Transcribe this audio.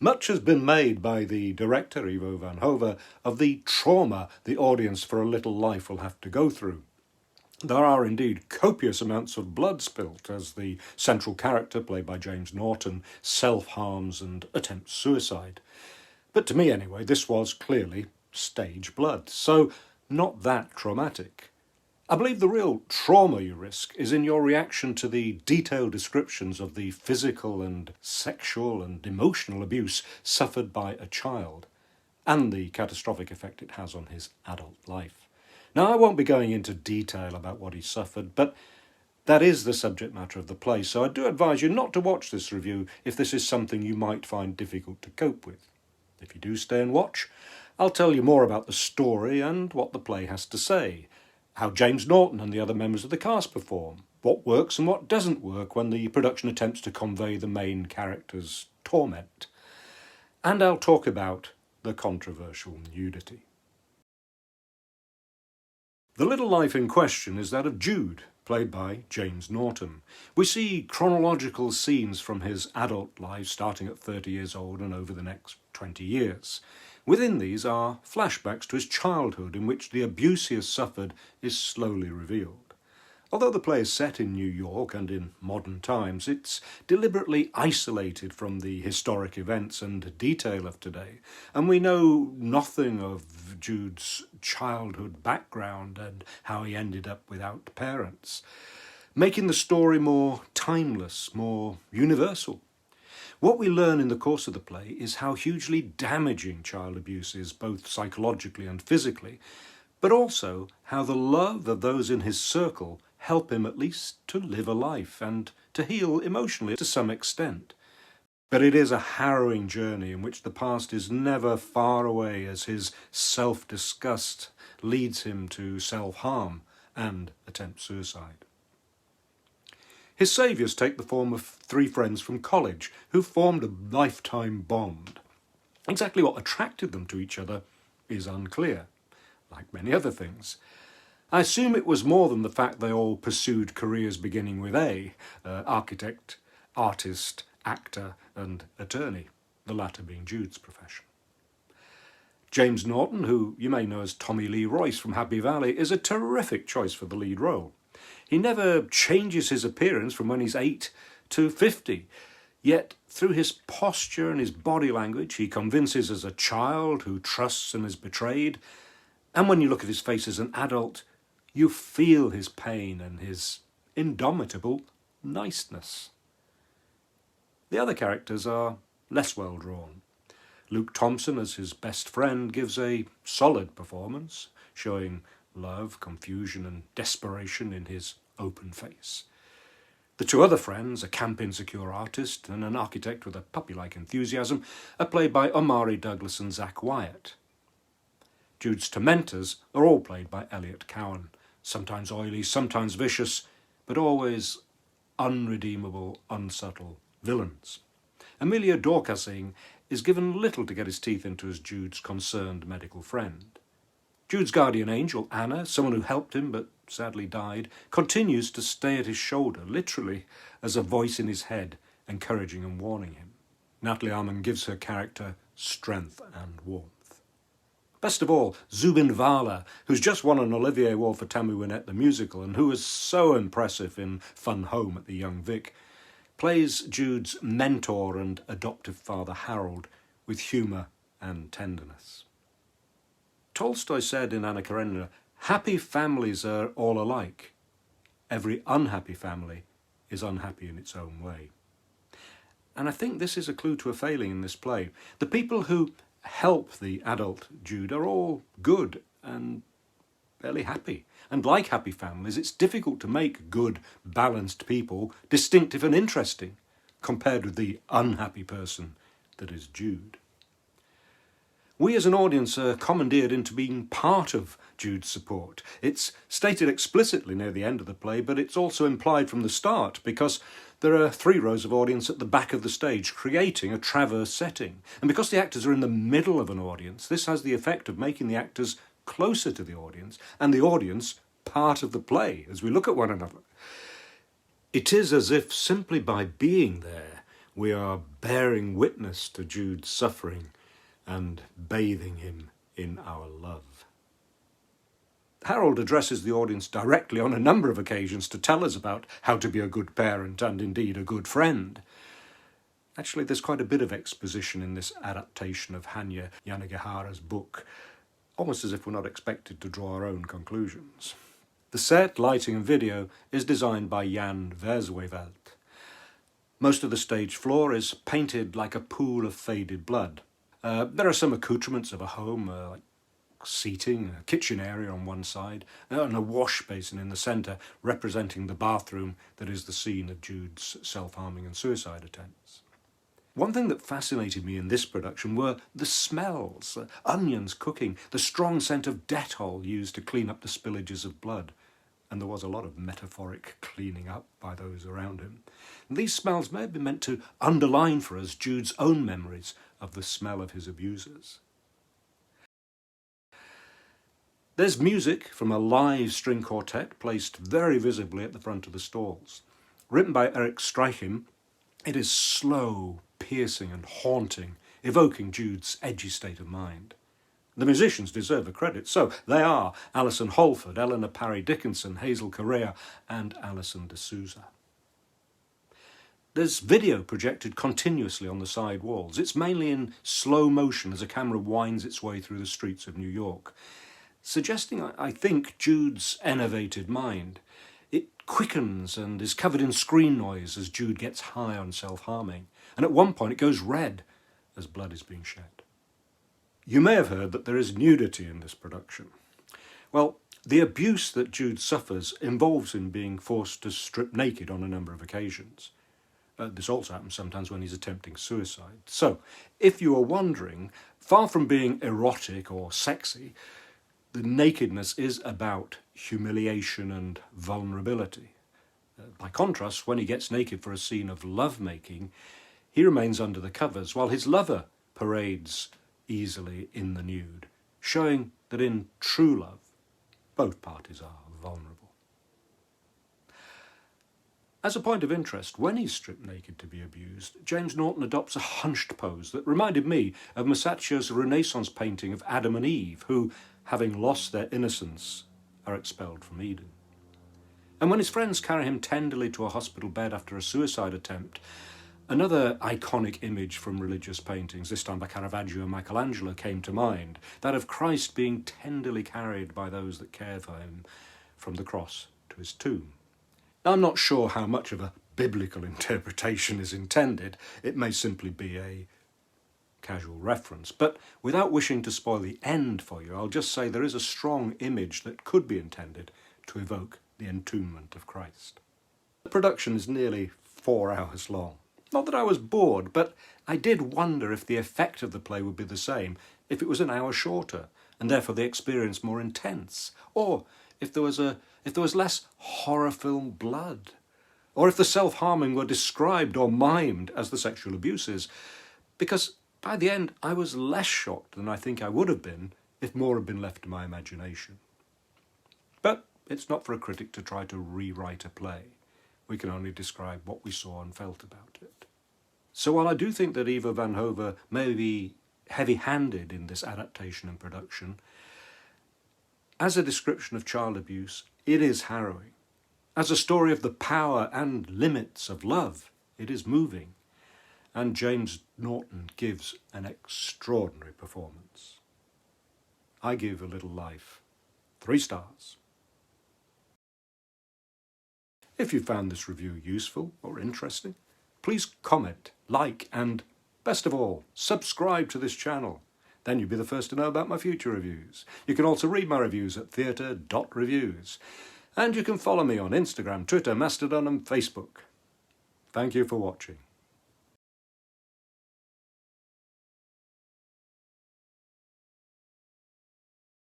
Much has been made by the director, Ivo van Hove, of the trauma the audience for A Little Life will have to go through. There are indeed copious amounts of blood spilt as the central character, played by James Norton, self-harms and attempts suicide. But to me anyway, this was clearly stage blood, so not that traumatic. I believe the real trauma you risk is in your reaction to the detailed descriptions of the physical and sexual and emotional abuse suffered by a child, and the catastrophic effect it has on his adult life. Now, I won't be going into detail about what he suffered, but that is the subject matter of the play, so I do advise you not to watch this review if this is something you might find difficult to cope with. If you do stay and watch, I'll tell you more about the story and what the play has to say, how James Norton and the other members of the cast perform, what works and what doesn't work when the production attempts to convey the main character's torment. And I'll talk about the controversial nudity. The little life in question is that of Jude, played by James Norton. We see chronological scenes from his adult life starting at 30 years old and over the next 20 years. Within these are flashbacks to his childhood in which the abuse he has suffered is slowly revealed. Although the play is set in New York and in modern times, it's deliberately isolated from the historic events and detail of today, and we know nothing of Jude's childhood background and how he ended up without parents, making the story more timeless, more universal. What we learn in the course of the play is how hugely damaging child abuse is, both psychologically and physically, but also how the love of those in his circle help him at least to live a life and to heal emotionally to some extent. But it is a harrowing journey in which the past is never far away as his self-disgust leads him to self-harm and attempt suicide. His saviours take the form of three friends from college who formed a lifetime bond. Exactly what attracted them to each other is unclear, like many other things. I assume it was more than the fact they all pursued careers beginning with A, architect, artist, actor and attorney, the latter being Jude's profession. James Norton, who you may know as Tommy Lee Royce from Happy Valley, is a terrific choice for the lead role. He never changes his appearance from when he's 8 to 50, yet through his posture and his body language he convinces as a child who trusts and is betrayed, and when you look at his face as an adult, you feel his pain and his indomitable niceness. The other characters are less well drawn. Luke Thompson as his best friend gives a solid performance, showing love, confusion and desperation in his open face. The two other friends, a camp insecure artist and an architect with a puppy-like enthusiasm, are played by Omari Douglas and Zach Wyatt. Jude's tormentors are all played by Elliot Cowan, sometimes oily, sometimes vicious, but always unredeemable, unsubtle villains. Emilio Doorasingh is given little to get his teeth into as Jude's concerned medical friend. Jude's guardian angel, Anna, someone who helped him but sadly died, continues to stay at his shoulder, literally as a voice in his head, encouraging and warning him. Nathalie Armin gives her character strength and warmth. Best of all, Zubin Varla, who's just won an Olivier Award for Tammy Wynette the musical and who was so impressive in Fun Home at the Young Vic, plays Jude's mentor and adoptive father Harold with humour and tenderness. Tolstoy said in Anna Karenina, "Happy families are all alike. Every unhappy family is unhappy in its own way." And I think this is a clue to a failing in this play. The people who help the adult Jude are all good and fairly happy. And like happy families, it's difficult to make good, balanced people distinctive and interesting compared with the unhappy person that is Jude. We as an audience are commandeered into being part of Jude's support. It's stated explicitly near the end of the play, but it's also implied from the start because there are 3 rows of audience at the back of the stage creating a traverse setting. And because the actors are in the middle of an audience, this has the effect of making the actors closer to the audience and the audience part of the play as we look at one another. It is as if simply by being there, we are bearing witness to Jude's suffering and bathing him in our love. Harold addresses the audience directly on a number of occasions to tell us about how to be a good parent and indeed a good friend. Actually, there's quite a bit of exposition in this adaptation of Hanya Yanagihara's book, almost as if we're not expected to draw our own conclusions. The set, lighting and video is designed by Jan Versweyveld. Most of the stage floor is painted like a pool of faded blood. There are some accoutrements of a home, like seating, a kitchen area on one side, and a wash basin in the centre, representing the bathroom that is the scene of Jude's self-harming and suicide attempts. One thing that fascinated me in this production were the smells, onions cooking, the strong scent of Dettol used to clean up the spillages of blood. And there was a lot of metaphoric cleaning up by those around him. And these smells may have been meant to underline for us Jude's own memories of the smell of his abusers. There's music from a live string quartet placed very visibly at the front of the stalls. Written by Eric Sleichim, it is slow, piercing and haunting, evoking Jude's edgy state of mind. The musicians deserve a credit, so they are Alison Holford, Eleanor Parry-Dickinson, Hazel Correa and Alison D'Souza. There's video projected continuously on the side walls. It's mainly in slow motion as a camera winds its way through the streets of New York, suggesting, I think, Jude's enervated mind. It quickens and is covered in screen noise as Jude gets high on self-harming, and at one point it goes red as blood is being shed. You may have heard that there is nudity in this production. Well, the abuse that Jude suffers involves him being forced to strip naked on a number of occasions. This also happens sometimes when he's attempting suicide. So, if you are wondering, far from being erotic or sexy, the nakedness is about humiliation and vulnerability. By contrast, when he gets naked for a scene of lovemaking, he remains under the covers while his lover parades easily in the nude, showing that in true love, both parties are vulnerable. As a point of interest, when he's stripped naked to be abused, James Norton adopts a hunched pose that reminded me of Masaccio's Renaissance painting of Adam and Eve, who, having lost their innocence, are expelled from Eden. And when his friends carry him tenderly to a hospital bed after a suicide attempt, another iconic image from religious paintings, this time by Caravaggio and Michelangelo, came to mind, that of Christ being tenderly carried by those that care for him from the cross to his tomb. Now, I'm not sure how much of a biblical interpretation is intended. It may simply be a casual reference, but without wishing to spoil the end for you, I'll just say there is a strong image that could be intended to evoke the entombment of Christ. The production is nearly 4 hours long. Not that I was bored, but I did wonder if the effect of the play would be the same if it was an hour shorter, and therefore the experience more intense, or if there was less horror film blood, or if the self-harming were described or mimed as the sexual abuses, because by the end I was less shocked than I think I would have been if more had been left to my imagination. But it's not for a critic to try to rewrite a play. We can only describe what we saw and felt about it. So while I do think that Ivo van Hove may be heavy-handed in this adaptation and production, as a description of child abuse, it is harrowing. As a story of the power and limits of love, it is moving. And James Norton gives an extraordinary performance. I give A Little Life 3 stars. If you found this review useful or interesting, please comment, like, and best of all, subscribe to this channel. Then you'll be the first to know about my future reviews. You can also read my reviews at Theatre.Reviews. And you can follow me on Instagram, Twitter, Mastodon and Facebook. Thank you for watching.